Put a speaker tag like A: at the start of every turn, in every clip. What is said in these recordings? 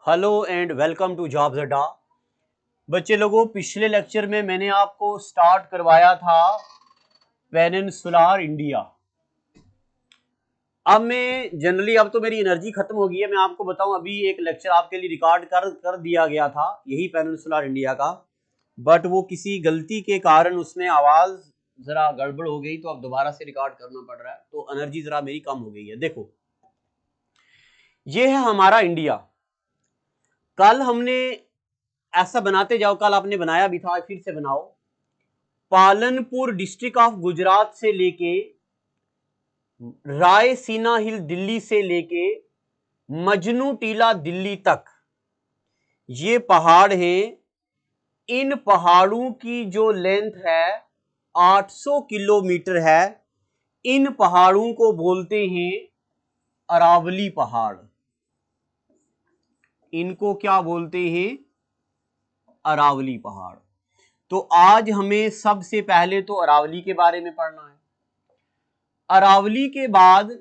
A: Hello and welcome to Jobs Adda. बच्चे लोगों, पिछले लेक्चर में मैंने आपको स्टार्ट करवाया था पेनिनसुलर इंडिया। अब मैं जनरली अब तो मेरी एनर्जी खत्म हो गई है। मैं आपको बताऊं, अभी एक लेक्चर आपके लिए रिकॉर्ड कर दिया गया था यही पेनिनसुलर इंडिया का, बट वो किसी गलती के कारण उसमें आवाज जरा गड़बड़ हो गई, तो अब दोबारा से रिकॉर्ड करना पड़ रहा है। तो एनर्जी जरा मेरी कम हो गई है। देखो, ये है हमारा इंडिया। कल हमने ऐसा बनाते जाओ, कल आपने बनाया भी था, फिर से बनाओ। पालनपुर डिस्ट्रिक्ट ऑफ गुजरात से लेके रायसीना हिल दिल्ली से लेके मजनू टीला दिल्ली तक ये पहाड़ हैं। इन पहाड़ों की जो लेंथ है 800 किलोमीटर है। इन पहाड़ों को बोलते हैं अरावली पहाड़। इनको क्या बोलते हैं? अरावली पहाड़। तो आज हमें सबसे पहले तो अरावली के बारे में पढ़ना है। अरावली के बाद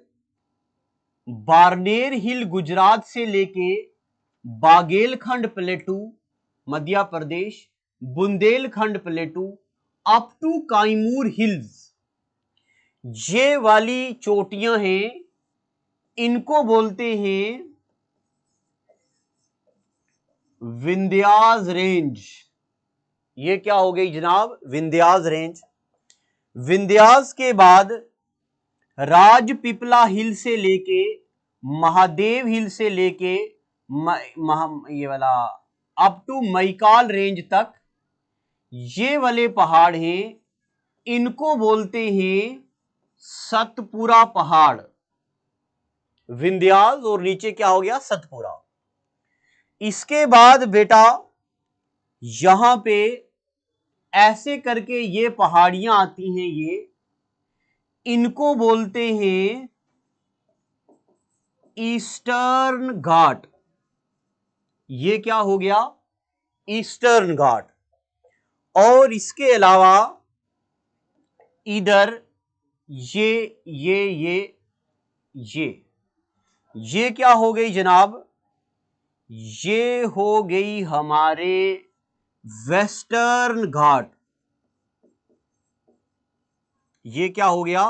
A: बारनेर हिल गुजरात से लेके Baghelkhand plateau Madhya Pradesh, Bundelkhand plateau up to Kaimur hills, ये वाली चोटियां हैं, इनको बोलते हैं विंध्यास रेंज। ये क्या हो गई जनाब? विंध्यास रेंज। विंध्यास के बाद राजपीपला हिल से लेके महादेव हिल से लेके ये वाला अप टू मैकाल रेंज तक ये वाले पहाड़ हैं, इनको बोलते हैं सतपुरा पहाड़। विंध्यास और नीचे क्या हो गया? सतपुरा। इसके बाद बेटा यहां पे ऐसे करके ये पहाड़ियां आती हैं, ये इनको बोलते हैं ईस्टर्न घाट। ये क्या हो गया? ईस्टर्न घाट। और इसके अलावा इधर ये क्या हो गई जनाब? ये हो गई हमारे वेस्टर्न घाट। ये क्या हो गया?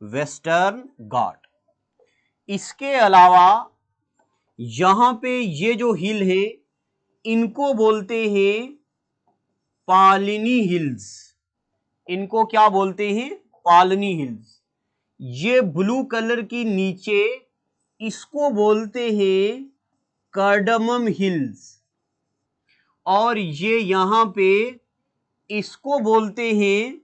A: वेस्टर्न घाट। इसके अलावा यहां पे ये जो हिल है इनको बोलते हैं पालिनी हिल्स। इनको क्या बोलते हैं? पालिनी हिल्स। ये ब्लू कलर की नीचे, इसको बोलते हैं कार्डमम हिल्स। और ये यहां पे इसको बोलते हैं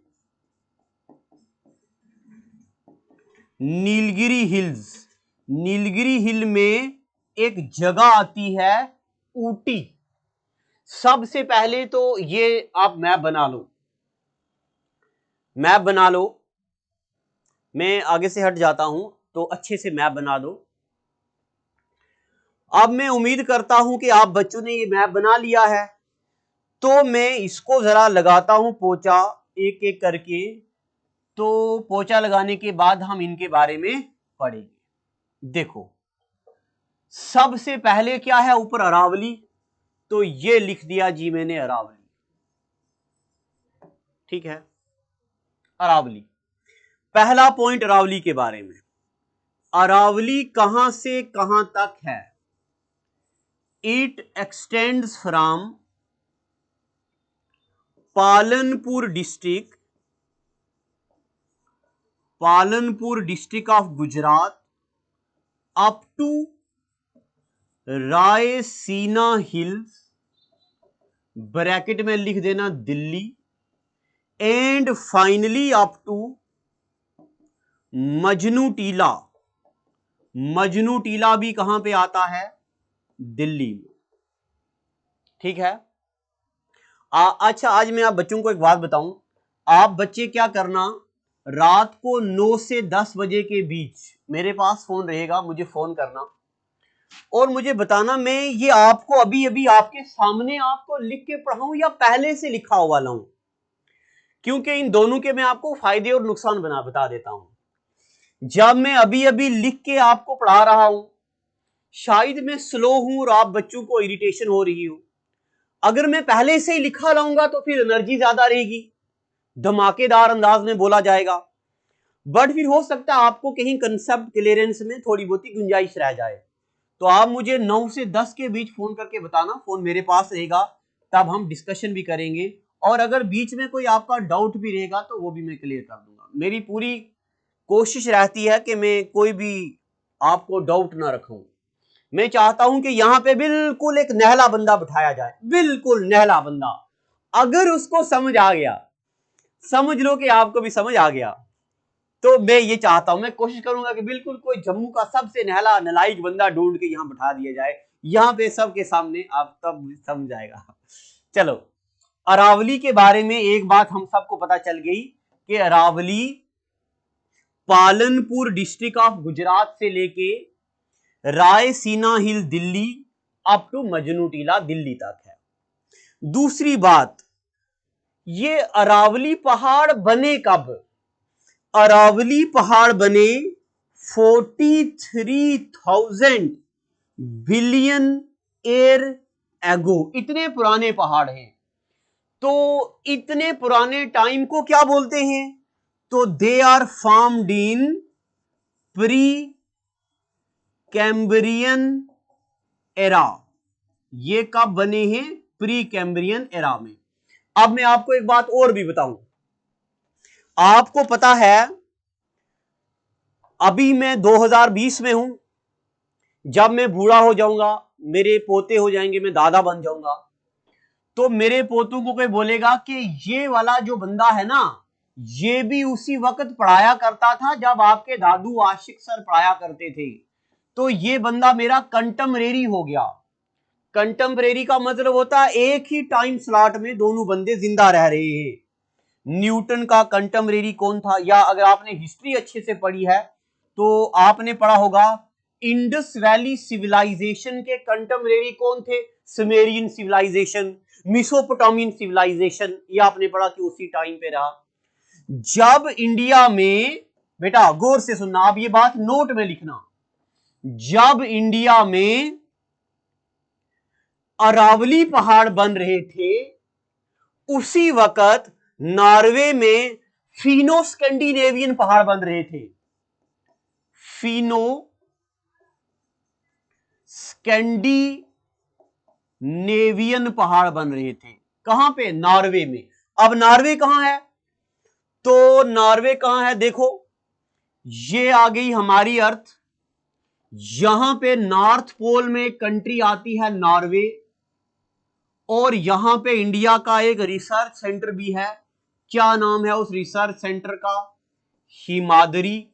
A: नीलगिरी हिल्स। नीलगिरी हिल में एक जगह आती है ऊटी। सबसे पहले तो ये आप मैप बना लो, मैप बना लो। मैं आगे से हट जाता हूं तो अच्छे से मैप बना दो। अब मैं उम्मीद करता हूं कि आप बच्चों ने ये मैप बना लिया है, तो मैं इसको जरा लगाता हूं पोचा एक एक करके। तो पोचा लगाने के बाद हम इनके बारे में पढ़ेंगे। देखो, सबसे पहले क्या है? ऊपर अरावली, तो ये लिख दिया जी मैंने अरावली। ठीक है, अरावली। पहला पॉइंट अरावली के बारे में। अरावली कहां से कहां तक है? It extends from Palanpur district of Gujarat up to Raisina Hills, bracket में लिख देना Delhi, and finally up to Majnu Tila. Majnu टीला भी कहां पे आता है? दिल्ली में। ठीक है। अच्छा, आज मैं आप बच्चों को एक बात बताऊं। आप बच्चे क्या करना, रात को 9 से 10 बजे के बीच मेरे पास फोन रहेगा, मुझे फोन करना और मुझे बताना, मैं ये आपको अभी अभी आपके सामने आपको लिख के पढ़ाऊं या पहले से लिखा हुआ लाऊं, क्योंकि इन दोनों के मैं आपको फायदे और नुकसान बता देता हूं। जब मैं अभी अभी लिख के आपको पढ़ा रहा हूं, शायद मैं स्लो हूं और आप बच्चों को इरिटेशन हो रही हो। अगर मैं पहले से ही लिखा लाऊंगा तो फिर एनर्जी ज्यादा रहेगी, धमाकेदार अंदाज में बोला जाएगा, बट फिर हो सकता है आपको कहीं कंसेप्ट क्लियरेंस में थोड़ी बहुत ही गुंजाइश रह जाए। तो आप मुझे 9 से 10 के बीच फोन करके बताना, फोन मेरे पास रहेगा, तब हम डिस्कशन भी करेंगे, और अगर बीच में कोई आपका डाउट भी रहेगा तो वो भी मैं क्लियर कर दूंगा। मेरी पूरी कोशिश रहती है कि मैं कोई भी आपको डाउट ना रखूं। मैं चाहता हूं कि यहां पे बिल्कुल एक नहला बंदा बिठाया जाए, बिल्कुल नहला बंदा। अगर उसको समझ आ गया, समझ लो कि आपको भी समझ आ गया, तो मैं ये चाहता हूं, मैं कोशिश करूंगा कि बिल्कुल कोई जम्मू का सबसे नहला नलायक बंदा ढूंढ के यहां बिठा दिया जाए, यहां पे सबके सामने, आप तब समझ जाएगा। चलो, अरावली के बारे में एक बात हम सबको पता चल गई कि अरावली पालनपुर डिस्ट्रिक्ट ऑफ गुजरात से लेके Raisina hill Delhi up to Majnu Tila Delhi तक है। दूसरी बात, ये अरावली पहाड़ बने कब? अरावली पहाड़ बने 43,000 बिलियन ईयर एगो। इतने पुराने पहाड़ हैं। तो इतने पुराने टाइम को क्या बोलते हैं? तो they are formed in Precambrian era. ये कब बने हैं? प्री कैम्ब्रियन एरा में। अब मैं आपको एक बात और भी बताऊं, आपको पता है अभी मैं 2020 में हूं, जब मैं बूढ़ा हो जाऊंगा, मेरे पोते हो जाएंगे, मैं दादा बन जाऊंगा, तो मेरे पोतों को कोई बोलेगा कि ये वाला जो बंदा है ना, ये भी उसी वक्त पढ़ाया करता था जब आपके दादू आशिक सर पढ़ाया करते थे, तो ये बंदा मेरा कंटेम्परेरी हो गया। कंटेम्परेरी का मतलब होता है एक ही टाइम स्लॉट में दोनों बंदे जिंदा रह रहे हैं। न्यूटन का कंटेम्परेरी कौन था? या अगर आपने हिस्ट्री अच्छे से पढ़ी है तो आपने पढ़ा होगा इंडस वैली सिविलाइजेशन के कंटेम्परेरी कौन थे? सुमेरियन सिविलाइजेशन, मेसोपोटामियन सिविलाइजेशन, ये आपने पढ़ा कि उसी टाइम पे रहा। जब इंडिया में, बेटा गौर से सुनना, आप ये बात नोट में लिखना, जब इंडिया में अरावली पहाड़ बन रहे थे, उसी वक्त नॉर्वे में फिनो स्कैंडिनेवियन पहाड़ बन रहे थे। फिनो स्कैंडिनेवियन पहाड़ बन रहे थे। कहां पे? नॉर्वे में। अब नॉर्वे कहां है? तो नॉर्वे कहां है? देखो, ये आ गई हमारी अर्थ, यहां पे नॉर्थ पोल में कंट्री आती है नॉर्वे, और यहां पे इंडिया का एक रिसर्च सेंटर भी है। क्या नाम है उस रिसर्च सेंटर का? हिमाद्री।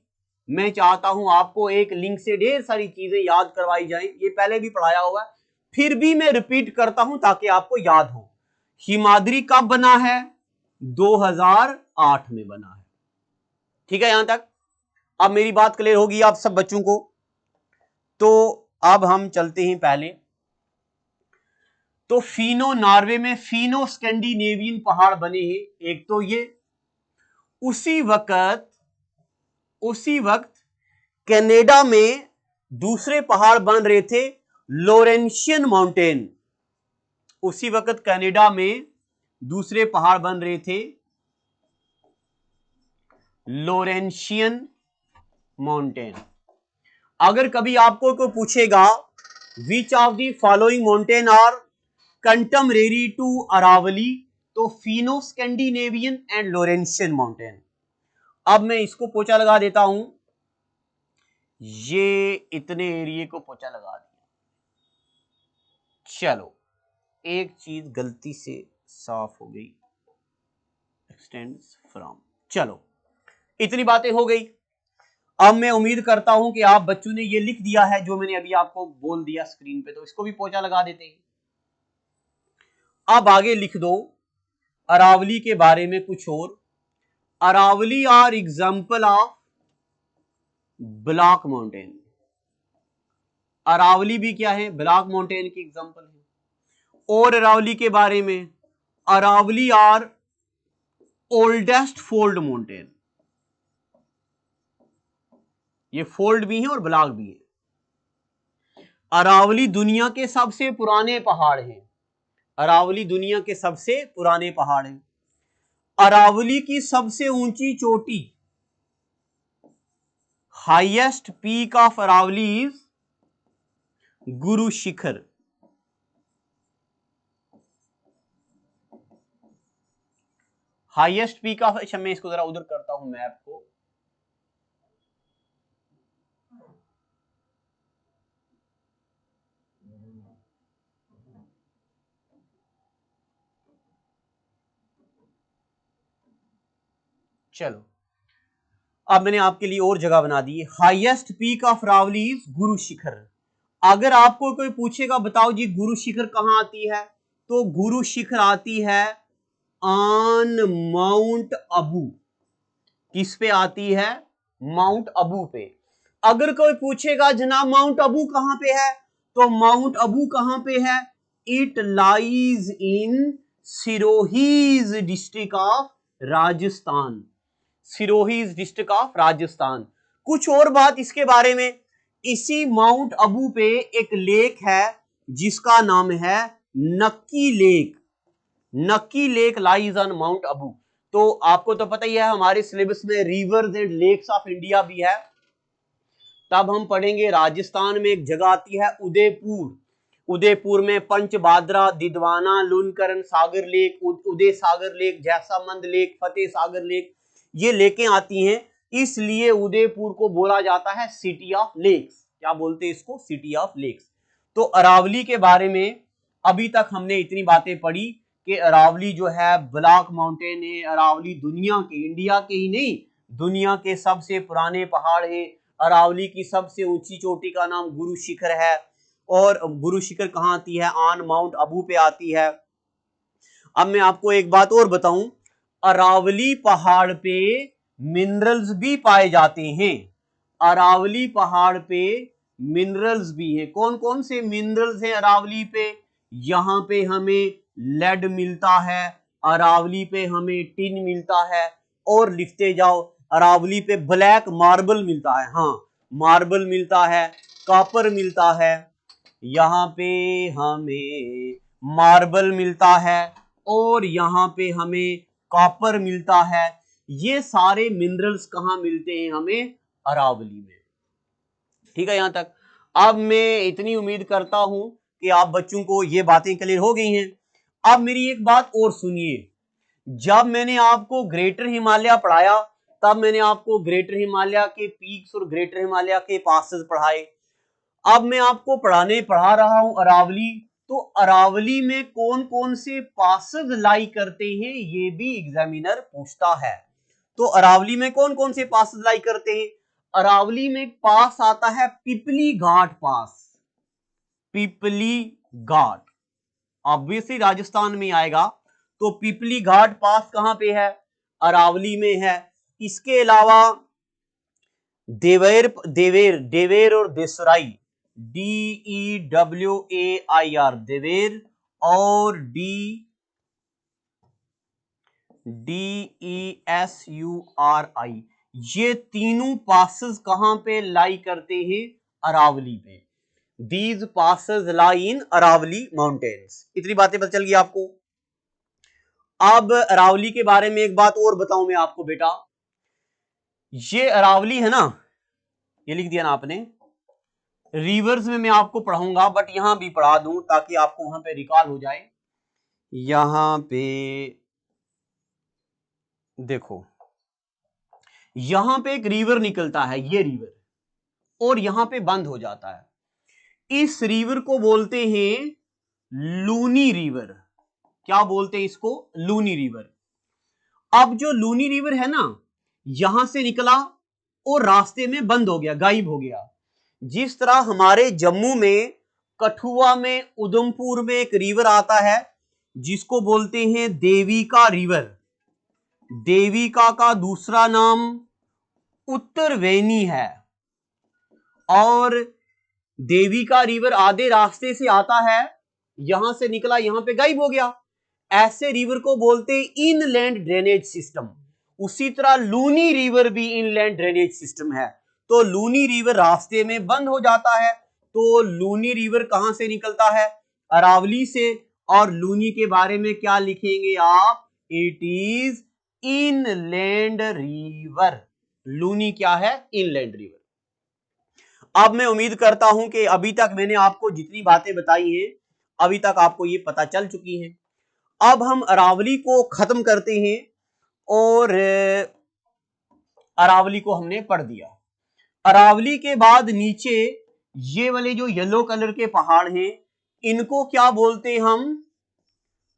A: मैं चाहता हूं आपको एक लिंक से ढेर सारी चीजें याद करवाई जाएं, ये पहले भी पढ़ाया हुआ है, फिर भी मैं रिपीट करता हूं ताकि आपको याद हो। हिमाद्री कब बना है? 2008 में बना है। ठीक है, यहां तक अब मेरी बात क्लियर होगी आप सब बच्चों को। तो अब हम चलते हैं पहले, तो फिनो, नॉर्वे में फिनो स्कैंडिनेवियन पहाड़ बने हैं एक, तो ये उसी वक्त कनाडा में दूसरे पहाड़ बन रहे थे, लोरेंशियन माउंटेन। उसी वक्त कनाडा में दूसरे पहाड़ बन रहे थे, लोरेंशियन माउंटेन। अगर कभी आपको कोई पूछेगा which of the following mountain are contemporary to Aravalli, तो Fenno Scandinavian and Laurentian mountain. अब मैं इसको पोचा लगा देता हूं, ये इतने एरिया को पोचा लगा दिया। चलो, एक चीज गलती से साफ हो गई, एक्सटेंड्स फ्रॉम। चलो, इतनी बातें हो गई। अब मैं उम्मीद करता हूं कि आप बच्चों ने ये लिख दिया है जो मैंने अभी आपको बोल दिया स्क्रीन पे, तो इसको भी पोचा लगा देते हैं। अब आगे लिख दो अरावली के बारे में कुछ और। Aravalli are example of block mountain. Aravalli भी क्या है? ब्लॉक माउंटेन की एग्जाम्पल है। और अरावली के बारे में, Aravalli are oldest fold mountain. ये फोल्ड भी है और ब्लॉक भी है। अरावली दुनिया के सबसे पुराने पहाड़ हैं। अरावली दुनिया के सबसे पुराने पहाड़ हैं। अरावली की सबसे ऊंची चोटी, highest peak of Aravalli is Guru Shikhar. Highest peak of, अच्छा मैं इसको जरा उधर करता हूं मैप को। चलो अब मैंने आपके लिए और जगह बना दी। Highest peak of Aravalli is Guru Shikhar. अगर आपको कोई पूछेगा बताओ जी गुरु शिखर कहां आती है, तो गुरु शिखर आती है ऑन माउंट अबू। किस पे आती है? माउंट अबू पे। अगर कोई पूछेगा जनाब माउंट अबू कहां पे है, तो माउंट अबू कहां पे है? It lies in Sirohi's district of Rajasthan. Sirohi's district of Rajasthan. कुछ और बात इसके बारे में, इसी माउंट अबू पे एक लेक है जिसका नाम है Nakki lake. Nakki lake lies on mount Abu. तो आपको तो पता ही है हमारे सिलेबस में rivers and lakes of India भी है। तब हम पढ़ेंगे राजस्थान में एक जगह आती है उदयपुर। उदयपुर में पंचबाद्रा, दिदवाना, लूनकरण सागर लेक, उदय सागर lake, Jaisamand lake, Fateh Sagar lake, ये लेकें आती हैं। इसलिए उदयपुर को बोला जाता है सिटी ऑफ लेक्स। क्या बोलते हैं इसको? City of lakes. तो अरावली के बारे में अभी तक हमने इतनी बातें पढ़ी कि अरावली जो है ब्लैक माउंटेन है। अरावली दुनिया के, इंडिया के ही नहीं दुनिया के सबसे पुराने पहाड़ है। अरावली की सबसे ऊंची चोटी का नाम गुरु शिखर है। और गुरु शिखर कहां आती है? ऑन माउंट अबू पे आती है। अब मैं आपको एक बात और बताऊं, अरावली पहाड़ पे मिनरल्स भी पाए जाते हैं। अरावली पहाड़ पे मिनरल्स भी हैं। कौन कौन से मिनरल्स हैं अरावली पे? यहां पे हमें लेड मिलता है, अरावली पे हमें टिन मिलता है, और लिखते जाओ। अरावली पे ब्लैक मार्बल मिलता है, हाँ मार्बल मिलता है, कॉपर मिलता है, यहां पे हमें मार्बल मिलता है, और यहां पे हमें कॉपर मिलता है। ये सारे मिनरल्स कहां मिलते हैं? हमें अरावली में। ठीक है यहां तक। अब मैं इतनी उम्मीद करता हूं कि आप बच्चों को ये बातें क्लियर हो गई हैं। अब मेरी एक बात और सुनिए, जब मैंने आपको ग्रेटर हिमालय पढ़ाया तब मैंने आपको ग्रेटर हिमालय के पीक्स और ग्रेटर हिमालय के पासेस पढ़ाए। अब मैं आपको पढ़ा रहा हूं अरावली। तो अरावली में कौन कौन से पासेस लाई करते हैं ये भी एग्जामिनर पूछता है। तो अरावली में कौन कौन से पासेस लाई करते हैं? अरावली में पास आता है पिपली घाट पास। पिपली घाट ऑब्वियसली राजस्थान में आएगा। तो पिपली घाट पास कहां पे है? अरावली में है। इसके अलावा देवेर देवेर देवेर और देसराई, DEWAIR देवेर, और DESURI, ये तीनों पासेस कहां पे लाई करते हैं? अरावली पे। These passes lie in Aravalli mountains. इतनी बातें पता चल गई आपको। अब अरावली के बारे में एक बात और बताऊं मैं आपको बेटा, ये अरावली है ना, ये लिख दिया ना आपने, रिवर्स में मैं आपको पढ़ाऊंगा बट यहां भी पढ़ा दूं ताकि आपको वहां पे रिकॉल हो जाए। यहां पे देखो, यहां पे एक रिवर निकलता है, ये रिवर, और यहां पे बंद हो जाता है। इस रिवर को बोलते हैं लूनी रिवर। क्या बोलते हैं इसको? लूनी रिवर। अब जो लूनी रिवर है ना, यहां से निकला और रास्ते में बंद हो गया, गायब हो गया। जिस तरह हमारे जम्मू में, कठुआ में, उधमपुर में एक रिवर आता है जिसको बोलते हैं देविका रिवर। देविका का दूसरा नाम उत्तरवेणी है। और देविका रिवर आधे रास्ते से आता है, यहां से निकला, यहां पे गायब हो गया। ऐसे रिवर को बोलते हैं इनलैंड ड्रेनेज सिस्टम। उसी तरह लूनी रिवर भी इनलैंड ड्रेनेज सिस्टम है। तो लूनी रिवर रास्ते में बंद हो जाता है तो लूनी रिवर कहां से निकलता है? अरावली से। और लूनी के बारे में क्या लिखेंगे आप? It is inland river. Luni क्या है? Inland river. अब मैं उम्मीद करता हूं कि अभी तक मैंने आपको जितनी बातें बताई हैं अभी तक आपको ये पता चल चुकी हैं। अब हम अरावली को खत्म करते हैं और अरावली को हमने पढ़ दिया। अरावली के बाद नीचे ये वाले जो येलो कलर के पहाड़ हैं इनको क्या बोलते हैं हम?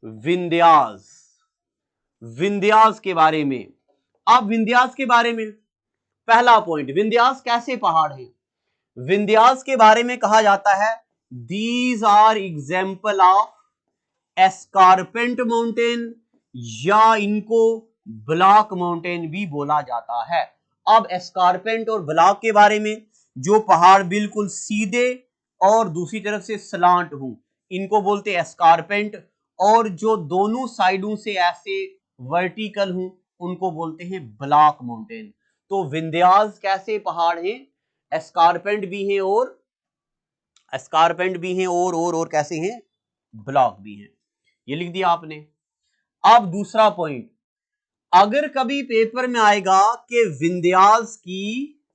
A: विंध्यास। विंध्यास के बारे में। अब विंध्यास के बारे में पहला पॉइंट, विंध्यास कैसे पहाड़ है? विंध्यास के बारे में कहा जाता है these are example of escarpment mountain, या इनको ब्लॉक माउंटेन भी बोला जाता है। अब एस्कारपेंट और ब्लॉक के बारे में, जो पहाड़ बिल्कुल सीधे और दूसरी तरफ से सलांट हो इनको बोलते हैं एस्कारपेंट, और जो दोनों साइडों से ऐसे वर्टिकल हो उनको बोलते हैं ब्लॉक माउंटेन। तो विंध्यास कैसे पहाड़ हैं? एस्कारपेंट भी हैं और कैसे हैं? ब्लॉक भी हैं। ये लिख दिया आपने। अब दूसरा पॉइंट, अगर कभी पेपर में आएगा कि विंध्यास की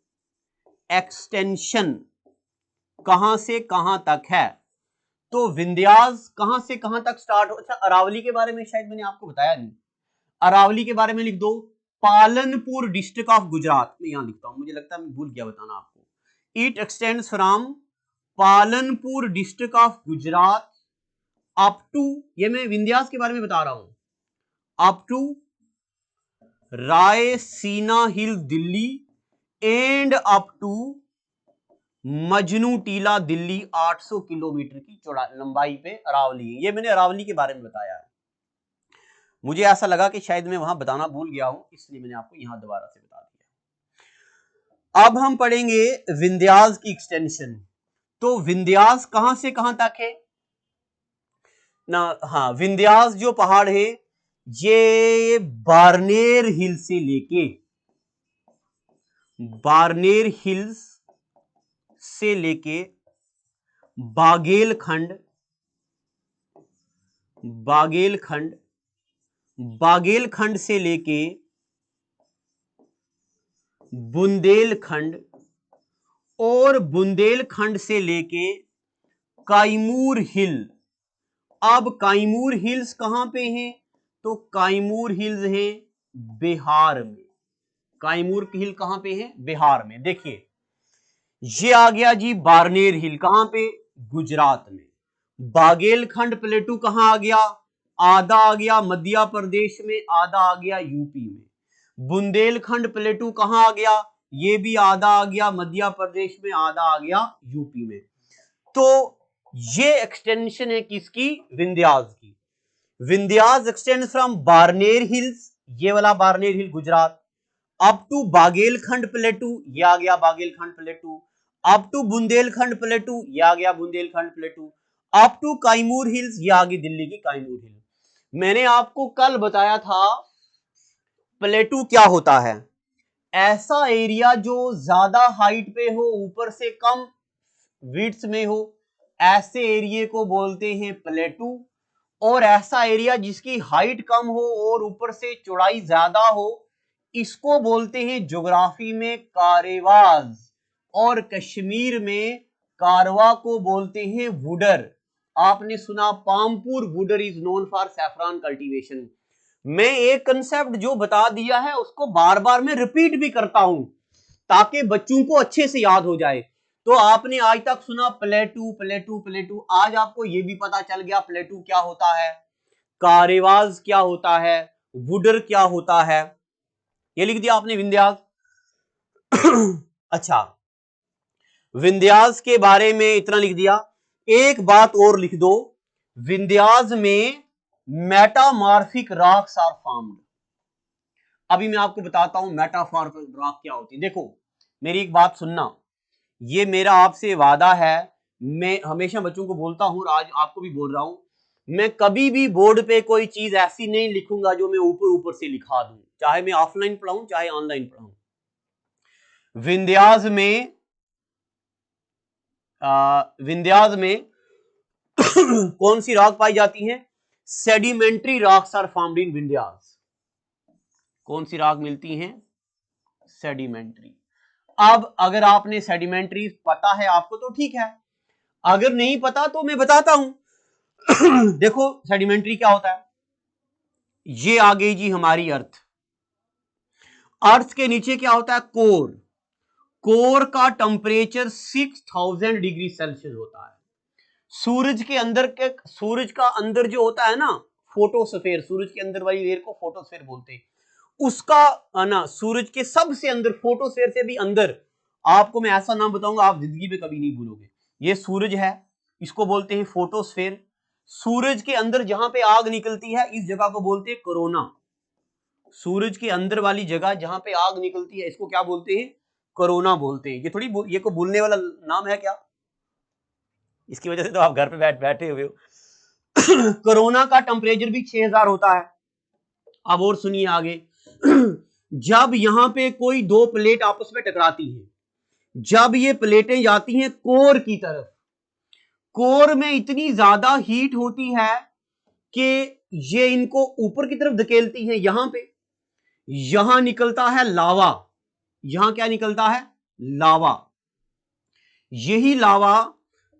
A: एक्सटेंशन कहां से कहां तक है, तो विंध्यास कहां से कहां तक स्टार्ट हो? अच्छा, अरावली के बारे में शायद मैंने आपको बताया नहीं। अरावली के बारे में लिख दो पालनपुर डिस्ट्रिक्ट ऑफ गुजरात। मैं यहां लिखता हूं, मुझे लगता है मैं भूल गया बताना आपको। It extends from Palanpur district of Gujarat up to, ये मैं विंध्यास के बारे में बता रहा हूं, up to Raisina hill Delhi and up to Majnu Tila Delhi. 800 kilometre की चौड़ाई लंबाई पे अरावली है। ये मैंने अरावली के बारे में बताया है। मुझे ऐसा लगा कि शायद मैं वहां बताना भूल गया हूं, इसलिए मैंने आपको यहां दोबारा से बता दिया। अब हम पढ़ेंगे विंध्यास की एक्सटेंशन। तो विंध्यास कहां से कहां तक है ना? हाँ, विंध्यास जो पहाड़ है ये बारनेर हिल से लेके, बारनेर हिल्स से लेके बागेलखंड, बागेलखंड, बागेलखंड से लेके बुंदेलखंड, और बुंदेलखंड से लेके काइमूर हिल। अब काइमूर हिल्स कहां पे हैं? तो काइमूर हिल्स है बिहार में। काइमूर हिल कहां पे है? बिहार में। देखिए ये आ गया जी बारनेर हिल, कहां पे? गुजरात में। बागेलखंड प्लेटू कहां आ गया? आधा आ गया मध्य प्रदेश में, आधा आ गया यूपी में। बुंदेलखंड प्लेटू कहां आ गया? ये भी आधा आ गया मध्य प्रदेश में, आधा आ गया यूपी में। तो ये एक्सटेंशन है किसकी? विंध्यास की। Vindhyas extend from Barner hills, ये वाला Barner hill Gujarat, up to Baghelkhand plateau, ये आ गया Baghelkhand plateau, up to Bundelkhand plateau, ये आ गया Bundelkhand plateau, up to Kaimur hills, ये आ गई दिल्ली की काइमूर हिल। मैंने आपको कल बताया था प्लेटू क्या होता है। ऐसा एरिया जो ज्यादा हाइट पे हो, ऊपर से कम विड्थ में हो, ऐसे एरिया को बोलते हैं प्लेटू। और ऐसा एरिया जिसकी हाइट कम हो और ऊपर से चौड़ाई ज्यादा हो, इसको बोलते हैं ज्योग्राफी में कारेवाज, और कश्मीर में कारवा को बोलते हैं वुडर। आपने सुना Pampore wudar is known for saffron cultivation. मैं एक कंसेप्ट जो बता दिया है उसको बार बार मैं रिपीट भी करता हूं ताकि बच्चों को अच्छे से याद हो जाए। तो आपने आज तक सुना प्लेटू प्लेटू प्लेटू, आज आपको यह भी पता चल गया प्लेटू क्या होता है, कारेवाज क्या होता है, वुडर क्या होता है। ये लिख दिया आपने विंध्यास। अच्छा, विंध्यास के बारे में इतना लिख दिया। एक बात और लिख दो, विंध्यास में मेटामॉर्फिक रॉक्स आर फॉर्म्ड। अभी मैं आपको बताता हूं मेटामॉर्फिक रॉक क्या होती है। देखो मेरी एक बात सुनना, ये मेरा आपसे वादा है, मैं हमेशा बच्चों को बोलता हूं और आज आपको भी बोल रहा हूं, मैं कभी भी बोर्ड पे कोई चीज ऐसी नहीं लिखूंगा जो मैं ऊपर ऊपर से लिखा दूं, चाहे मैं ऑफलाइन पढ़ाऊं चाहे ऑनलाइन पढ़ाऊं। विंध्यास में विंध्यास में कौन सी रॉक पाई जाती है? Sedimentary rocks are found in Vindhyas. कौन सी रॉक मिलती हैं? सेडिमेंट्री। अब अगर आपने सेडिमेंट्री पता है आपको तो ठीक है, अगर नहीं पता तो मैं बताता हूं। देखो सेडिमेंट्री क्या होता है, ये आ गई जी हमारी अर्थ। अर्थ के नीचे क्या होता है? कोर। कोर का टेम्परेचर 6000 डिग्री सेल्सियस होता है। सूरज के अंदर के, सूरज का अंदर जो होता है ना फोटोस्फीयर, सूरज के अंदर वाली लेयर को फोटोस्फीयर बोलते हैं, उसका ना सूरज के सबसे अंदर, फोटोस्फीयर से भी अंदर, आपको मैं ऐसा नाम बताऊंगा आप जिंदगी में कभी नहीं भूलोगे। ये सूरज है, इसको बोलते हैं फोटोस्फीयर। सूरज के अंदर जहां पे आग निकलती है इस जगह को बोलते हैं कोरोना। सूरज के अंदर वाली जगह जहां पे आग निकलती है इसको क्या बोलते हैं? कोरोना बोलते हैं। ये थोड़ी ये को भूलने वाला नाम है क्या? इसकी वजह से तो आप घर पे बैठे हुए हो। कोरोना का टेम्परेचर भी 6000 होता है। अब और सुनिए आगे। जब यहां पे कोई दो प्लेट आपस में टकराती हैं, जब ये प्लेटें जाती हैं कोर की तरफ, कोर में इतनी ज्यादा हीट होती है कि ये इनको ऊपर की तरफ धकेलती है। यहां पे, यहां निकलता है लावा। यहां क्या निकलता है? लावा। यही लावा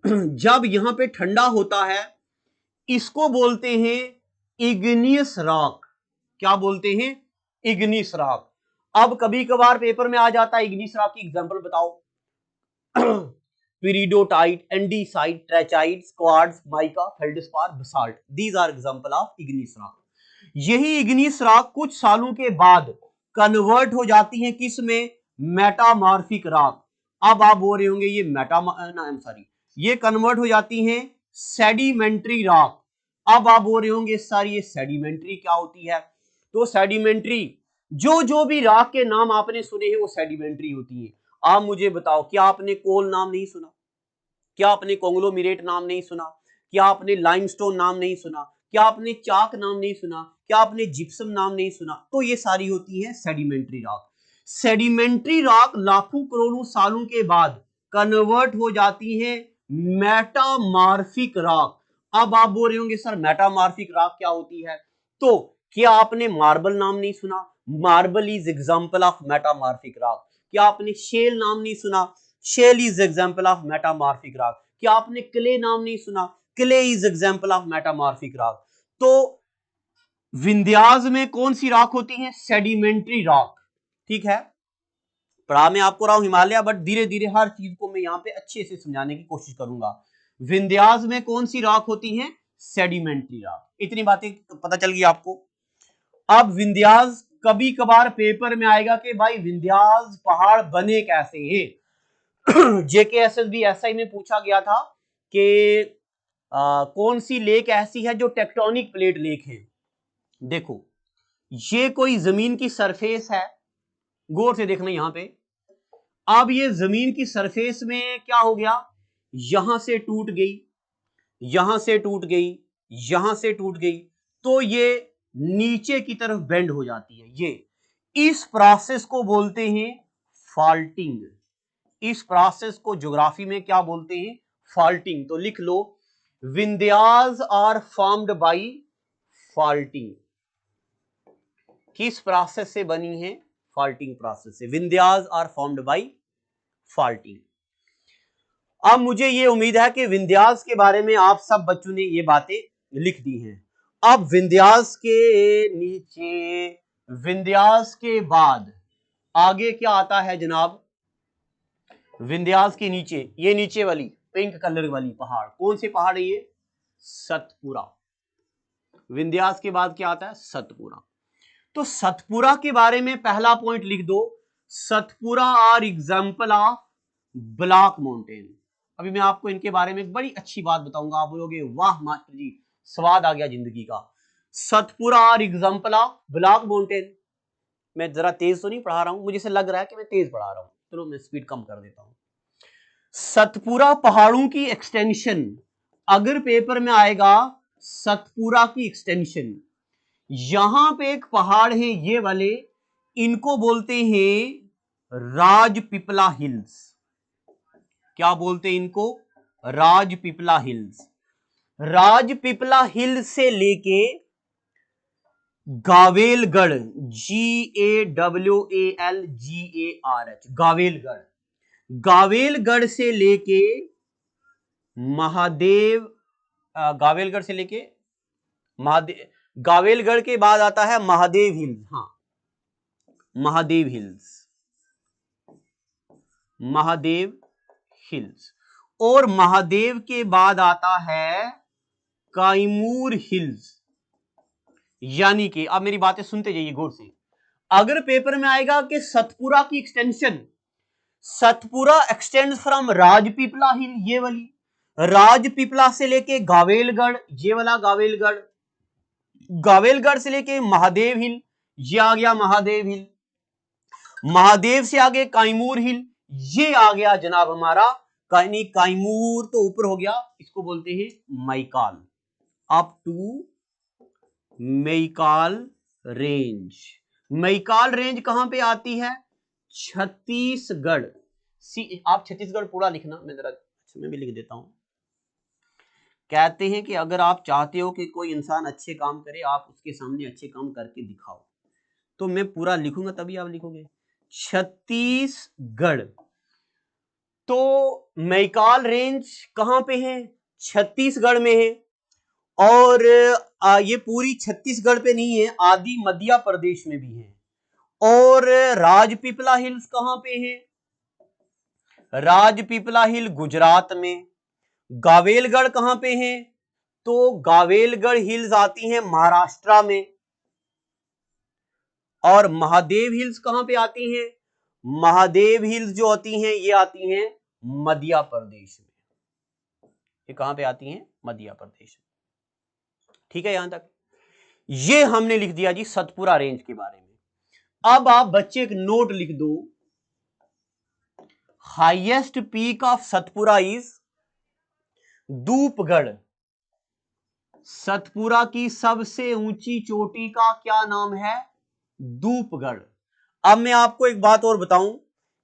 A: जब यहां पे ठंडा होता है इसको बोलते हैं इग्नियस रॉक। क्या बोलते हैं? Igneous rock. अब कभी कभार पेपर में आ जाता है इग्नियस रॉक की एग्जांपल बताओ। Peridotite, andesite, trachyte, quartz, mica, feldspar, basalt, these are example of igneous rock. यही इग्नियस रॉक कुछ सालों के बाद कन्वर्ट हो जाती है किस में? Metamorphic rock. अब आप बोल रहे होंगे ये ये कन्वर्ट हो जाती हैं सेडिमेंट्री रॉक। अब आप बोल रहे होंगे सर ये सेडिमेंट्री क्या होती है? तो सेडिमेंट्री, जो भी रॉक के नाम आपने सुने हैं वो सेडिमेंट्री होती है। आप मुझे बताओ, क्या आपने कोल नाम नहीं सुना? क्या आपने कॉन्ग्लोमेरेट नाम नहीं सुना? क्या आपने लाइमस्टोन नाम नहीं सुना? क्या आपने चाक नाम नहीं सुना? क्या आपने जिप्सम नाम नहीं सुना? तो ये सारी होती है सेडिमेंट्री रॉक। सेडिमेंट्री रॉक लाखों करोड़ों सालों के बाद कन्वर्ट हो जाती है मेटामॉर्फिक रॉक। अब आप बोल रहे होंगे सर मेटामॉर्फिक रॉक क्या होती है? तो क्या आपने मार्बल नाम नहीं सुना? Marble is example of metamorphic rock. क्या आपने शेल नाम नहीं सुना? Shale is example of metamorphic rock. क्या आपने क्ले नाम नहीं सुना? Clay is example of metamorphic rock. तो विंध्यास में कौन सी रॉक होती है? Sedimentary rock. ठीक है, पढ़ा मैं आपको रहा हूं हिमालय, बट धीरे धीरे हर चीज को मैं यहां पे अच्छे से समझाने की कोशिश करूंगा। विंध्यास में कौन सी रॉक होती है? Sedimentary rock. इतनी बातें पता चल गई आपको। अब विंध्यास कभी कभार पेपर में आएगा कि भाई विंध्यास पहाड़ बने कैसे हैं। जेकेएसएसबी एसआई में पूछा गया था कि कौन सी लेक ऐसी है जो टेक्टोनिक प्लेट लेक है। देखो ये कोई जमीन की सरफेस है, गौर से देखना यहां पे। अब ये जमीन की सरफेस में क्या हो गया? यहां से टूट गई, यहां से टूट गई, यहां से टूट गई, तो ये नीचे की तरफ बेंड हो जाती है। ये इस प्रोसेस को बोलते हैं फॉल्टिंग। इस प्रोसेस को ज्योग्राफी में क्या बोलते हैं? फॉल्टिंग। तो लिख लो, Vindhyas are formed by faulting. किस प्रोसेस से बनी है? फॉल्टिंग प्रोसेस से। Vindhyas are formed by faulting. अब मुझे यह उम्मीद है कि विंध्यास के बारे में आप सब बच्चों ने ये बातें लिख दी हैं। अब विंध्यास के नीचे, विंध्यास के बाद आगे क्या आता है जनाब? विंध्यास के नीचे, ये नीचे वाली पिंक कलर वाली पहाड़, कौन से पहाड़ है ये? सतपुरा। विंध्यास के बाद क्या आता है? सतपुरा। तो सतपुरा के बारे में पहला पॉइंट लिख दो, Satpura are example of block mountain. अभी मैं आपको इनके बारे में एक बड़ी अच्छी बात बताऊंगा, आप बोलोगे वाह मास्टर जी स्वाद आ गया जिंदगी का। Satpura are example of block mountain. मैं जरा तेज तो नहीं पढ़ा रहा हूं, मुझे से लग रहा है कि मैं तेज पढ़ा रहा हूं, चलो मैं स्पीड कम कर देता हूं। सतपुरा पहाड़ों की एक्सटेंशन, अगर पेपर में आएगा सतपुरा की एक्सटेंशन, यहां पे एक पहाड़ है ये वाले, इनको बोलते हैं राजपिपला हिल्स। क्या बोलते हैं इनको? राजपीपला हिल्स। राजपीपला हिल से लेके गावेलगढ़, GAWALGARH, गावेलगढ़, गावेलगढ़ से लेके महादेव, गावेलगढ़ से लेके महादेव, गावेलगढ़ के बाद आता है महादेव हिल्स। हाँ, महादेव हिल्स, महादेव हिल्स। और महादेव के बाद आता है कैमूर हिल्स। यानी कि अब मेरी बातें सुनते जाइए गौर से। अगर पेपर में आएगा कि सतपुरा की extension, Satpura extends from Rajpipla hill, ये वाली राजपीपला से लेके गावेलगढ़, ये वाला गावेलगढ़, गावेलगढ़ से लेके महादेव हिल, ये आ गया महादेव हिल, महादेव से आगे कैमूर हिल, ये आ गया जनाब हमारा कैमूर तो ऊपर हो गया, इसको बोलते हैं Maikal, up to Maikal range. Maikal range कहां पे आती है? छत्तीसगढ़। आप छत्तीसगढ़ पूरा लिखना, मैं जरा मैं भी लिख देता हूं। कहते हैं कि अगर आप चाहते हो कि कोई इंसान अच्छे काम करे, आप उसके सामने अच्छे काम करके दिखाओ, तो मैं पूरा लिखूंगा तभी आप लिखोगे। छत्तीसगढ़। तो मैकाल रेंज कहां पे है? छत्तीसगढ़ में है। और ये पूरी छत्तीसगढ़ पे नहीं है, आदि मध्य प्रदेश में भी है। और राजपीपला हिल्स कहां पे है? राजपीपला हिल गुजरात में। गावेलगढ़ कहां पे है? तो गावेलगढ़ हिल्स आती हैं महाराष्ट्र में। और महादेव हिल्स कहां पे आती हैं? महादेव हिल्स जो आती हैं ये आती हैं मध्य प्रदेश में। ये कहां पे आती हैं? मध्य प्रदेश में। ठीक है, यहां तक ये हमने लिख दिया जी सतपुरा रेंज के बारे में। अब आप बच्चे एक नोट लिख दो, highest peak of Satpura is Dhupgarh. Satpura की सबसे ऊंची चोटी का क्या नाम है? धूपगढ़। अब मैं आपको एक बात और बताऊं,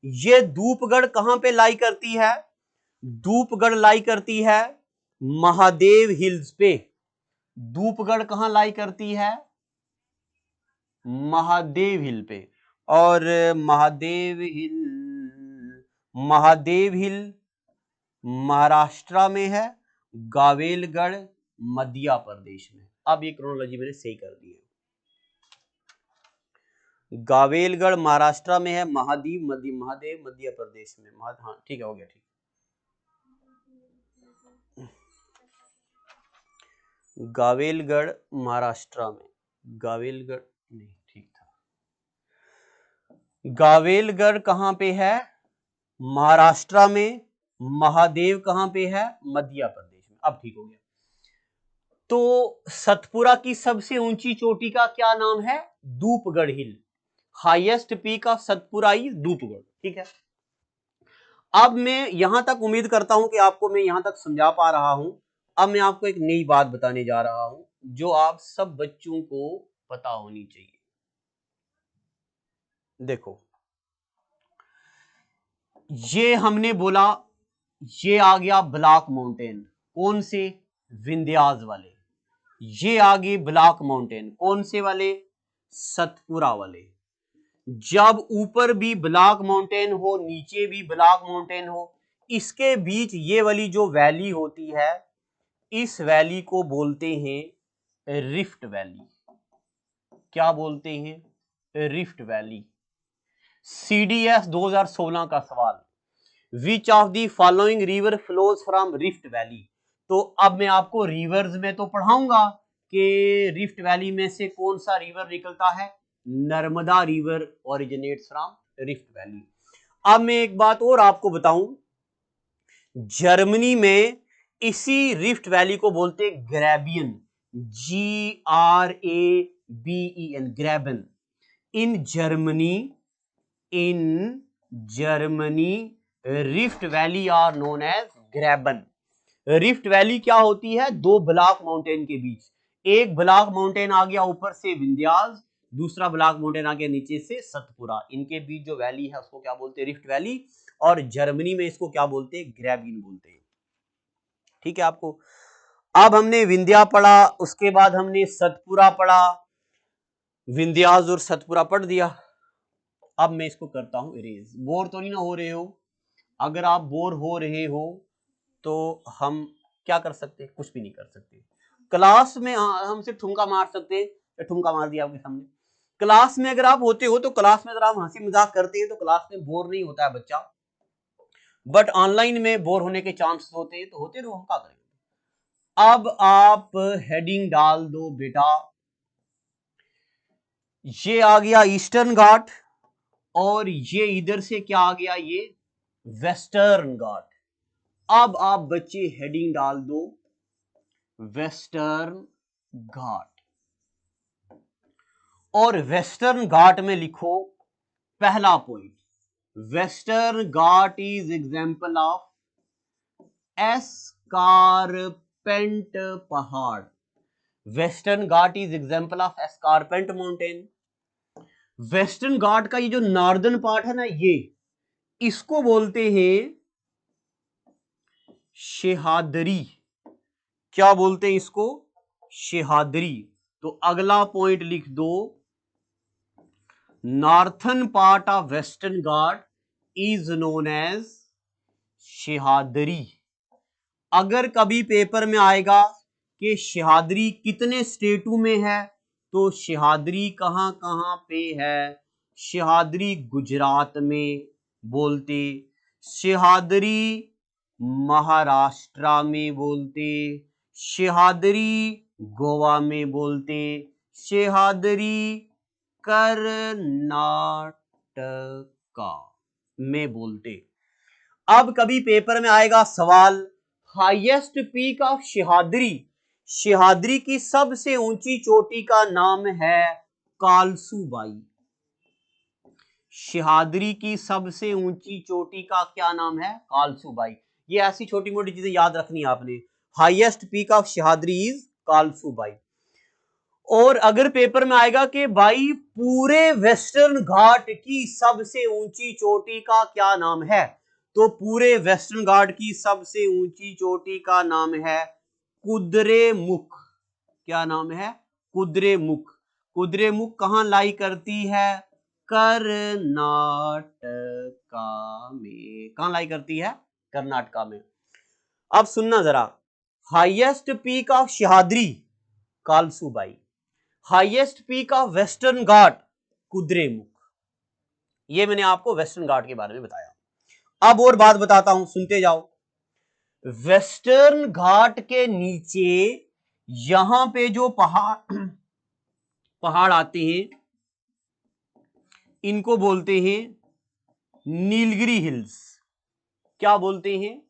A: ये धूपगढ़ कहां पे लाई करती है? धूपगढ़ लाई करती है महादेव हिल्स पे। धूपगढ़ कहां लाई करती है? महादेव हिल पे। और महादेव हिल महाराष्ट्र में है, गावेलगढ़ मध्य प्रदेश में। अब ये क्रोनोलॉजी मैंने सही कर दी है। गावेलगढ़ महाराष्ट्र में है, महादेव मध्य प्रदेश में। हाँ ठीक है, हो गया, ठीक। गावेलगढ़ महाराष्ट्र में, गावेलगढ़ नहीं, ठीक था। गावेलगढ़ कहां पे है? महाराष्ट्र में। महादेव कहां पे है? मध्य प्रदेश में। अब ठीक हो गया। तो सतपुरा की सबसे ऊंची चोटी का क्या नाम है? Dhupgarh hill. Highest peak of Satpura is Dhupgarh. ठीक है, अब मैं यहां तक उम्मीद करता हूं कि आपको मैं यहां तक समझा पा रहा हूं। अब मैं आपको एक नई बात बताने जा रहा हूं जो आप सब बच्चों को पता होनी चाहिए। देखो, ये हमने बोला, ये आ गया ब्लैक माउंटेन। कौन से? विंध्यास वाले। ये आगे ब्लैक माउंटेन, कौन से वाले? सतपुरा वाले। जब ऊपर भी ब्लैक माउंटेन हो, नीचे भी ब्लैक माउंटेन हो, इसके बीच ये वाली जो वैली होती है, इस वैली को बोलते हैं रिफ्ट वैली। क्या बोलते हैं? Rift valley. CDS 2016 का सवाल, विच of the following river flows from rift valley. तो अब मैं आपको रिवर्स में तो पढ़ाऊंगा कि रिफ्ट वैली में से कौन सा रिवर निकलता है। Narmada river originates from rift valley. अब मैं एक बात और आपको बताऊं, जर्मनी में इसी रिफ्ट वैली को बोलते graben, GRABEN, graben. In Germany rift valley are known as graben. Rift valley क्या होती है? दो ब्लैक माउंटेन के बीच। एक ब्लैक माउंटेन आ गया ऊपर से विंध्यास, दूसरा ब्लैक माउंटेन आ गया नीचे से सतपुरा। इनके बीच जो वैली है उसको क्या बोलते हैं? Rift valley. और जर्मनी में इसको क्या बोलते हैं? ग्रैबियन बोलते हैं। ठीक है आपको। अब हमने विंध्या पढ़ा, उसके बाद हमने सतपुरा पढ़ा, विंध्याज और सतपुरा पढ़ दिया। अब मैं इसको करता हूं इरेज। बोर तो नहीं ना हो रहे हो? अगर आप बोर हो रहे हो तो हम क्या कर सकते हैं? कुछ भी नहीं कर सकते। क्लास में हम सिर्फ ठुमका मार सकते हैं, ठुमका मार दिया आपके सामने। क्लास में अगर आप होते हो तो क्लास में अगर आप हंसी मजाक करते हैं तो क्लास में बोर नहीं होता है बच्चा, बट ऑनलाइन में बोर होने के चांस होते हैं, तो होते रहो, हम क्या करेंगे। अब आप हेडिंग डाल दो बेटा, ये आ गया ईस्टर्न घाट और ये इधर से क्या आ गया, ये वेस्टर्न घाट। अब आप बच्चे हेडिंग डाल दो वेस्टर्न घाट, और वेस्टर्न घाट में लिखो पहला point, western Ghat is example of escarpment pahad. Western Ghat is example of escarpment mountain. Western Ghat का ये जो नॉर्दर्न पार्ट है ना, ये इसको बोलते हैं शेहादरी। क्या बोलते हैं इसको? शेहादरी। तो अगला पॉइंट लिख दो, northern part of western Ghat is known as Sahyadri. अगर कभी पेपर में आएगा कि शेहादरी कितने स्टेटों में है, तो शेहादरी कहां कहां पे है? शेहादरी गुजरात में बोलते, शेहादरी महाराष्ट्र में बोलते, शेहादरी गोवा में बोलते, शेहादरी कर्नाटका में बोलते। अब कभी पेपर में आएगा सवाल, हाईएस्ट पीक ऑफ शेहादरी, शेहादरी की सबसे ऊंची चोटी का नाम है कालसूबाई। शेहादरी की सबसे ऊंची चोटी का क्या नाम है? कालसूबाई। ये ऐसी छोटी मोटी चीजें याद रखनी है आपने। Highest peak of Sahyadri is Kalsubai. और अगर पेपर में आएगा कि भाई पूरे वेस्टर्न घाट की सबसे ऊंची चोटी का क्या नाम है, तो पूरे वेस्टर्न घाट की सबसे ऊंची चोटी का नाम है कुद्रेमुख। क्या नाम है? कुद्रेमुख। कुद्रेमुख कहां लाई करती है? कर्नाटका में। कहां लाई करती है? कर्नाटका में। अब सुनना जरा, highest peak of Sahyadri Kalsubai, highest peak of western Ghat Kudremukh. ये मैंने आपको वेस्टर्न घाट के बारे में बताया। अब और बात बताता हूं, सुनते जाओ। वेस्टर्न घाट के नीचे यहां पे जो पहाड़ आते हैं, इनको बोलते हैं नीलगिरी हिल्स। क्या बोलते हैं?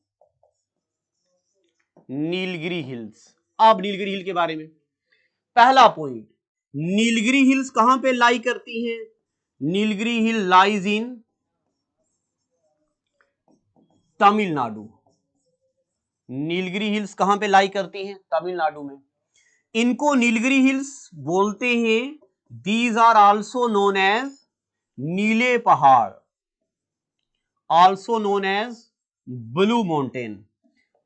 A: नीलगिरी हिल्स। अब नीलगिरी हिल के बारे में पहला पॉइंट, नीलगिरी हिल्स कहां पे लाई करती हैं? नीलगिरी हिल lies in Tamil Nadu. Nilgiri hills कहां पे लाई करती हैं? तमिलनाडु में। इनको नीलगिरी हिल्स बोलते हैं, these are also known as नीले पहाड़, also known as blue mountain.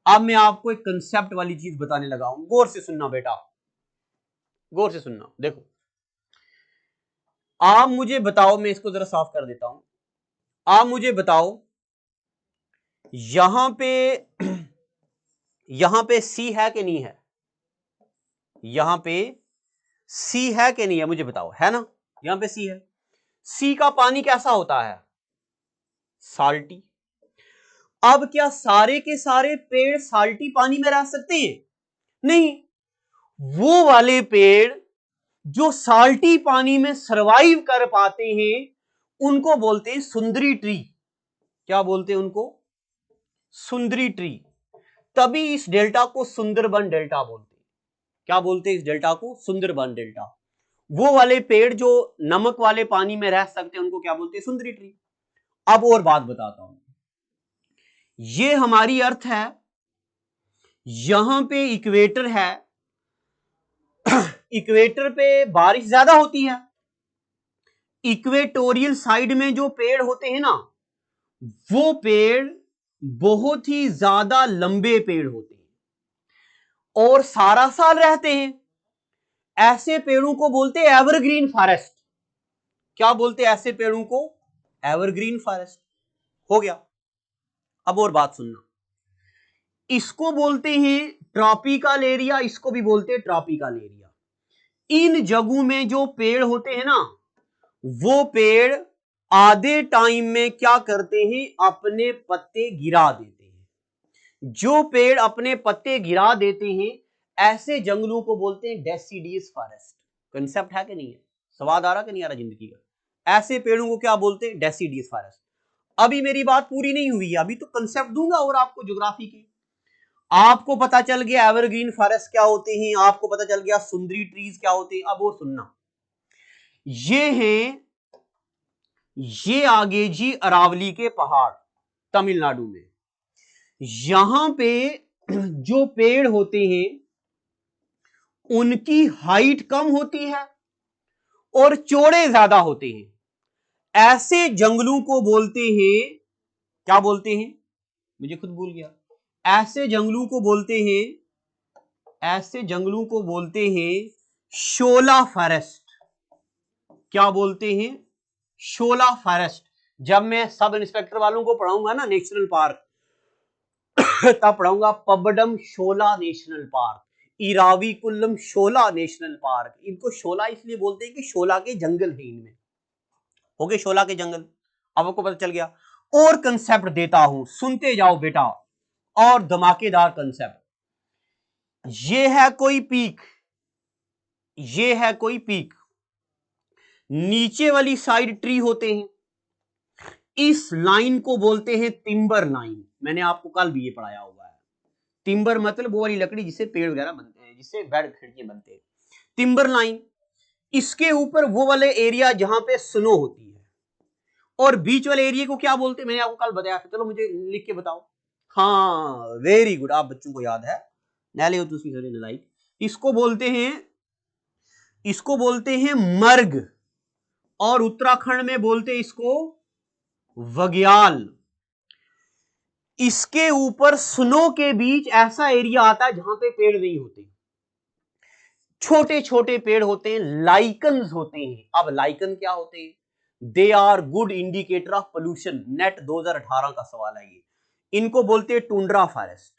A: अब मैं आपको एक कंसेप्ट वाली चीज बताने लगा हूं, गौर से सुनना बेटा, गौर से सुनना। देखो, आप मुझे बताओ, मैं इसको जरा साफ कर देता हूं। आप मुझे बताओ, यहां पे यहां पे सी है कि नहीं है? यहां पे सी है कि नहीं है? मुझे बताओ, है ना? यहां पे सी है। सी का पानी कैसा होता है? साल्टी। अब क्या सारे के सारे पेड़ साल्टी पानी में रह सकते हैं? नहीं। वो वाले पेड़ जो साल्टी पानी में सरवाइव कर पाते हैं, उनको बोलते हैं सुंदरी ट्री। क्या बोलते हैं उनको? सुंदरी ट्री। तभी इस डेल्टा को सुंदरबन डेल्टा बोलते हैं। क्या बोलते हैं इस डेल्टा को? सुंदरबन डेल्टा। वो वाले पेड़ जो नमक वाले पानी में रह सकते हैं, उनको क्या बोलते हैं? सुंदरी ट्री। अब और बात बताता हूं, ये हमारी अर्थ है, यहां पे इक्वेटर है, इक्वेटर पे बारिश ज्यादा होती है। इक्वेटोरियल साइड में जो पेड़ होते हैं ना, वो पेड़ बहुत ही ज्यादा लंबे पेड़ होते हैं। और सारा साल रहते हैं, ऐसे पेड़ों को बोलते हैं एवरग्रीन फॉरेस्ट। क्या बोलते हैं ऐसे पेड़ों को? Evergreen forest. हो गया। अब और बात सुनना, इसको बोलते हैं ट्रॉपिकल एरिया, इसको भी बोलते हैं ट्रॉपिकल एरिया। इन जगहों में जो पेड़ होते हैं ना, वो पेड़ आधे टाइम में क्या करते हैं? अपने पत्ते गिरा देते हैं। जो पेड़ अपने पत्ते गिरा देते हैं, ऐसे जंगलों को बोलते हैं डेसिडियस फॉरेस्ट। कंसेप्ट है कि नहीं है? स्वाद आ रहा कि नहीं आ रहा जिंदगी का? ऐसे पेड़ों को क्या बोलते हैं? Deciduous forest. अभी मेरी बात पूरी नहीं हुई है, अभी तो कंसेप्ट दूंगा और आपको ज्योग्राफी की। आपको पता चल गया एवरग्रीन फॉरेस्ट क्या होते हैं, आपको पता चल गया सुंदरी ट्रीज क्या होते हैं। अब और सुनना, ये हैं, ये आगे जी अरावली के पहाड़ तमिलनाडु में। यहां पे जो पेड़ होते हैं उनकी हाइट कम होती है और चौड़े ज्यादा होते हैं। ऐसे जंगलों को बोलते हैं, क्या बोलते हैं? मुझे खुद भूल गया। ऐसे जंगलों को बोलते हैं, ऐसे जंगलों को बोलते हैं शोला फॉरेस्ट। क्या बोलते हैं? शोला फॉरेस्ट। जब मैं सब इंस्पेक्टर वालों को पढ़ाऊंगा ना नेशनल पार्क, तब पढ़ाऊंगा पबडम शोला नेशनल पार्क, इरावी कुल्लम शोला नेशनल पार्क। इनको शोला इसलिए बोलते हैं कि शोला के जंगल है इनमें। हो गए शोला के जंगल। अब आपको पता चल गया। और कंसेप्ट देता हूं, सुनते जाओ बेटा, और धमाकेदार कंसेप्ट। ये है कोई पीक, ये है कोई पीक, नीचे वाली साइड ट्री होते हैं। इस लाइन को बोलते हैं टिम्बर लाइन। मैंने आपको कल भी ये पढ़ाया हुआ है। टिम्बर मतलब वो वाली लकड़ी जिससे पेड़ वगैरह बनते हैं, जिससे बेड खिड़कियां बनते हैं, टिम्बर लाइन। इसके ऊपर वो वाले एरिया जहां पे स्नो होती है, और बीच वाले एरिया को क्या बोलते हैं? मैंने आपको कल बताया था, चलो मुझे लिख के बताओ। हाँ वेरी गुड, आप बच्चों को याद है। नैले हो तुसी सारे नलाइक। इसको बोलते हैं, इसको बोलते हैं मर्ग, और उत्तराखंड में बोलते हैं इसको वग्याल। इसके ऊपर स्नो के बीच ऐसा एरिया आता है जहां पे पेड़ नहीं होते, छोटे छोटे पेड़ होते हैं, लाइकन्स होते हैं। अब लाइकन क्या होते हैं? They are good indicator of pollution. NET 2018 का सवाल है ये। इनको बोलते हैं टुंड्रा फॉरेस्ट।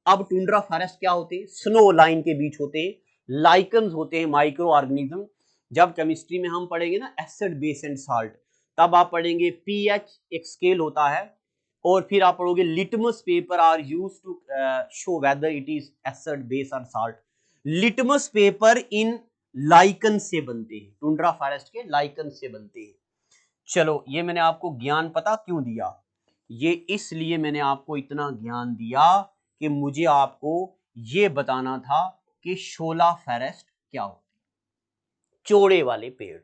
A: अब टुंड्रा फॉरेस्ट क्या होते हैं? स्नो लाइन के बीच होते हैं, लाइकन्स होते हैं, माइक्रो ऑर्गेनिज्म। जब केमिस्ट्री में हम पढ़ेंगे ना एसिड बेस एंड साल्ट, तब आप पढ़ेंगे पीएच एक स्केल होता है, और फिर आप पढ़ोगे litmus paper are used to show whether it is acid base और salt. Litmus paper in lichen से बनते हैं, टुंड्रा फॉरेस्ट के लाइकन से बनते हैं। चलो ये मैंने आपको ज्ञान पता क्यों दिया? ये इसलिए मैंने आपको इतना ज्ञान दिया कि मुझे आपको ये बताना था कि शोला फॉरेस्ट क्या होती है। चौड़े वाले पेड़,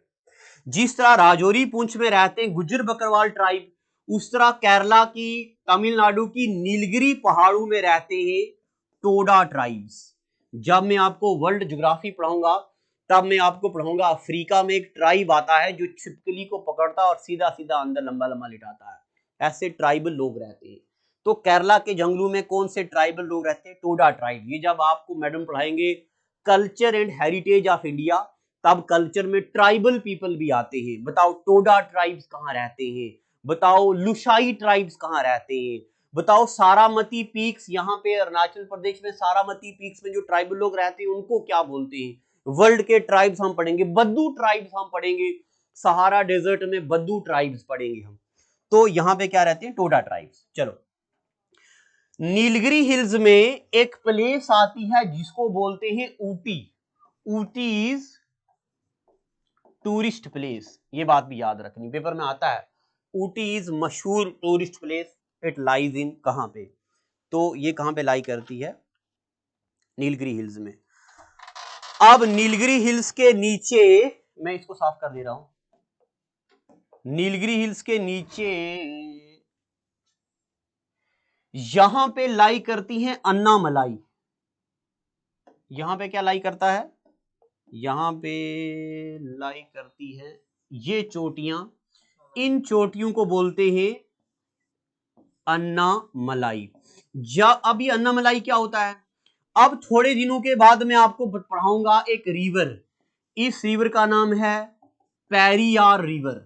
A: जिस तरह राजौरी पुंछ में रहते हैं गुज्जर बकरवाल ट्राइब, उस तरह केरला की, तमिलनाडु की नीलगिरी पहाड़ों में रहते हैं टोडा ट्राइब्स। जब मैं आपको वर्ल्ड ज्योग्राफी पढ़ाऊंगा, तब मैं आपको पढ़ाऊंगा अफ्रीका में एक ट्राइब आता है जो छिपकली को पकड़ता है और सीधा सीधा अंदर लंबा लंबा लिटाता है। ऐसे ट्राइबल लोग रहते हैं। तो केरला के जंगलों में कौन से ट्राइबल लोग रहते हैं? टोडा ट्राइब। ये जब आपको मैडम पढ़ाएंगे culture and heritage of India, तब कल्चर में ट्राइबल पीपल भी आते हैं। बताओ टोडा ट्राइब्स कहां रहते हैं? बताओ लुशाई ट्राइब्स कहां रहते हैं? बताओ सारामती पीक्स, यहाँ पे अरुणाचल प्रदेश में सारामती पीक्स में जो ट्राइबल लोग रहते हैं उनको क्या बोलते हैं? वर्ल्ड के ट्राइब्स हम पढ़ेंगे, बद्दू ट्राइब्स हम पढ़ेंगे, सहारा डेजर्ट में बद्दू ट्राइब्स पढ़ेंगे हम। तो यहाँ पे क्या रहते हैं? टोडा ट्राइब्स। चलो, नीलगिरी हिल्स में एक प्लेस आती है जिसको बोलते हैं Ooty. Ooty is tourist place. ये बात भी याद रखनी, पेपर में आता है। ऊटी इज मशहूर टूरिस्ट प्लेस। इट लाइज इन कहां पे? तो ये कहां पे लाई करती है? नीलगिरी हिल्स में। अब नीलगिरी हिल्स के नीचे, मैं इसको साफ कर दे रहा हूं, नीलगिरी हिल्स के नीचे यहां पे लाई करती है अन्नामलाई। यहां पे क्या लाई करता है? यहां पे लाई करती है ये चोटियां। इन चोटियों को बोलते हैं अन्नामलाई। अब ये अन्नामलाई क्या होता है? अब थोड़े दिनों के बाद मैं आपको पढ़ाऊंगा एक रिवर, इस रिवर का नाम है पेरियार रिवर।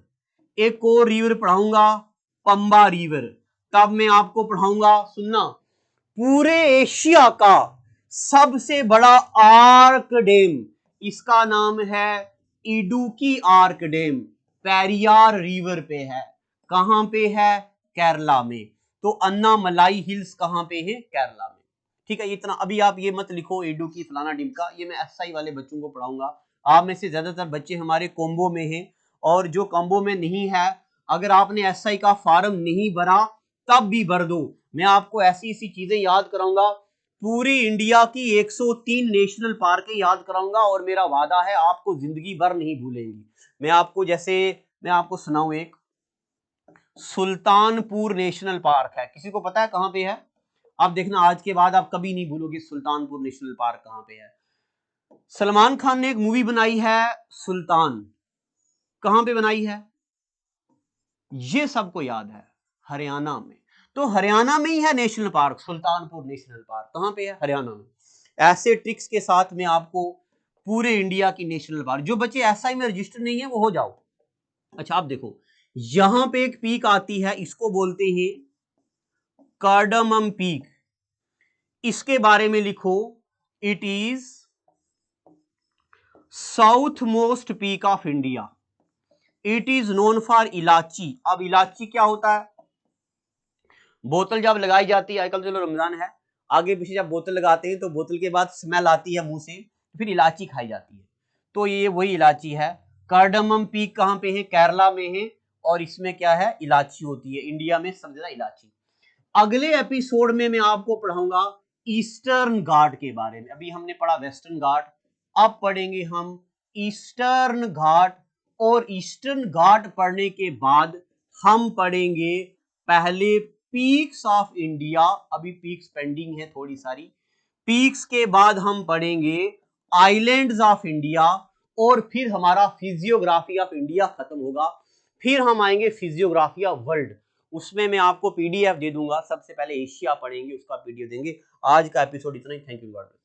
A: एक और रिवर पढ़ाऊंगा पंबा रिवर। तब मैं आपको पढ़ाऊंगा, सुनना, पूरे एशिया का सबसे बड़ा आर्क डैम, इसका नाम है Idukki arc dam, Periyar river पे है। कहां पे है? केरला में। तो अन्नामलाई हिल्स कहां पे है? केरला में। ठीक है, इतना अभी आप ये मत लिखो इडुक्की फलाना डिमका, ये मैं एसआई वाले बच्चों को पढ़ाऊंगा। आप में से ज्यादातर बच्चे हमारे कॉम्बो में हैं, और जो कॉम्बो में नहीं है, अगर आपने एसआई का फॉर्म नहीं भरा तब भी भर दो, मैं आपको ऐसी ऐसी चीजें याद कराऊंगा, पूरी इंडिया की 103 नेशनल पार्कें याद कराऊंगा, और मेरा वादा है आपको जिंदगी भर नहीं भूलेंगी। मैं आपको, जैसे मैं आपको सुनाऊं, एक सुल्तानपुर नेशनल पार्क है, किसी को पता है कहां पे है? आप देखना, आज के बाद आप कभी नहीं भूलोगे सुल्तानपुर नेशनल पार्क कहां पे है। सलमान खान ने एक मूवी बनाई है सुल्तान, कहां पे बनाई है? ये सबको याद है, हरियाणा में। तो हरियाणा में ही है national park, Sultanpur national park कहां पे है? हरियाणा में। ऐसे ट्रिक्स के साथ मैं आपको पूरे इंडिया की नेशनल पार्क, जो बच्चे एसआई में रजिस्टर नहीं है वो हो जाओ। अच्छा, आप देखो, यहां पे एक पीक आती है, इसको बोलते हैं कार्डमम पीक। इसके बारे में लिखो, it is south most peak of India, it is known for elaichi. अब इलाची क्या होता है? बोतल जब लगाई जाती है, आजकल चलो रमजान है, आगे पीछे जब बोतल लगाते हैं तो बोतल के बाद स्मेल आती है मुंह से, फिर इलाची खाई जाती है, तो ये वही इलाची है। कार्डमम पीक कहां पे है? केरला में है, और इसमें क्या है? इलाची होती है, इंडिया में सबसे ज्यादा इलाची। अगले एपिसोड में मैं आपको पढ़ाऊंगा ईस्टर्न घाट के बारे में। अभी हमने पढ़ा वेस्टर्न घाट, अब पढ़ेंगे हम ईस्टर्न घाट, और ईस्टर्न घाट पढ़ने के बाद हम पढ़ेंगे पहले पीक्स ऑफ इंडिया, अभी पीक्स पेंडिंग है थोड़ी सारी। पीक्स के बाद हम पढ़ेंगे आइलैंड्स ऑफ इंडिया, और फिर हमारा फिजियोग्राफी ऑफ इंडिया खत्म होगा। फिर हम आएंगे फिजियोग्राफी ऑफ वर्ल्ड, उसमें मैं आपको पीडीएफ दे दूंगा। सबसे पहले एशिया पढ़ेंगे, उसका पीडीएफ देंगे। आज का एपिसोड इतना ही। Thank you.